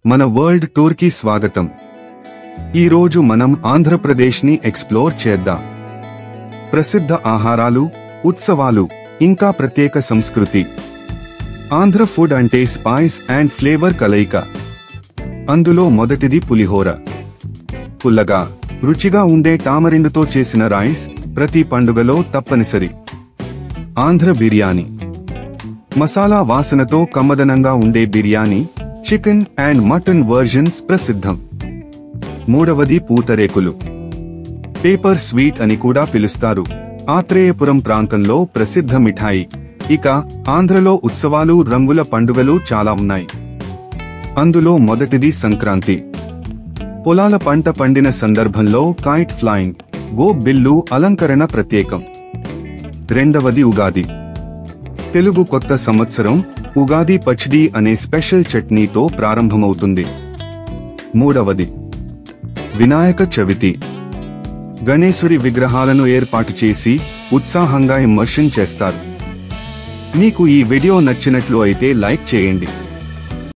మన world tour కి స్వాగతం. ఈ రోజు మనం ఆంధ్రప్రదేశ్ ని ఎక్స్ప్లోర్ చేద్దాం. ప్రసిద్ధ ఆహారాలు, ఉత్సవాలు, ఇంకా ప్రత్యేక సంస్కృతి. ఆంధ్ర ఫుడ్ అంటే స్పైస్ అండ్ ఫ్లేవర్ కలయిక. అందులో మొదటిది పులిహోర. పుల్లగా, రుచిగా ఉండే టామరిండుతో చేసిన రైస్ ప్రతి పండుగలో తప్పనిసరి. ఆంధ్ర బిర్యానీ. మసాలా వాసనతో కమ్మదనంగా ఉండే biryani, chicken and mutton versions ప్రసిద్ధం. మూడవది పూతరేకులు. పేపర్ స్వీట్ అని కూడా పిలుస్తారు. ఆత్రేయపురం ప్రాంతంలో ప్రసిద్ధ మిఠాయి. ఇక ఆంధ్రలో ఉత్సవాలు, రంగుల పండుగలు చాలా ఉన్నాయి. అందులో మొదటిది సంక్రాంతి. పొలాల పంట పండిన సందర్భంలో కైట్ ఫ్లైయింగ్, గో బిల్లు అలంకరణ ప్రత్యేకం. రెండవది ఉగాది. తెలుగు కొత్త సంవత్సరం ఉగాది పచ్చడి అనే స్పెషల్ చట్నీతో ప్రారంభమవుతుంది. మూడవది వినాయక చవితి. గణేశుడి విగ్రహాలను ఏర్పాటు చేసి ఉత్సాహంగా ఇమ్మర్షన్ చేస్తారు. మీకు ఈ వీడియో నచ్చినట్లు అయితే లైక్ చేయండి.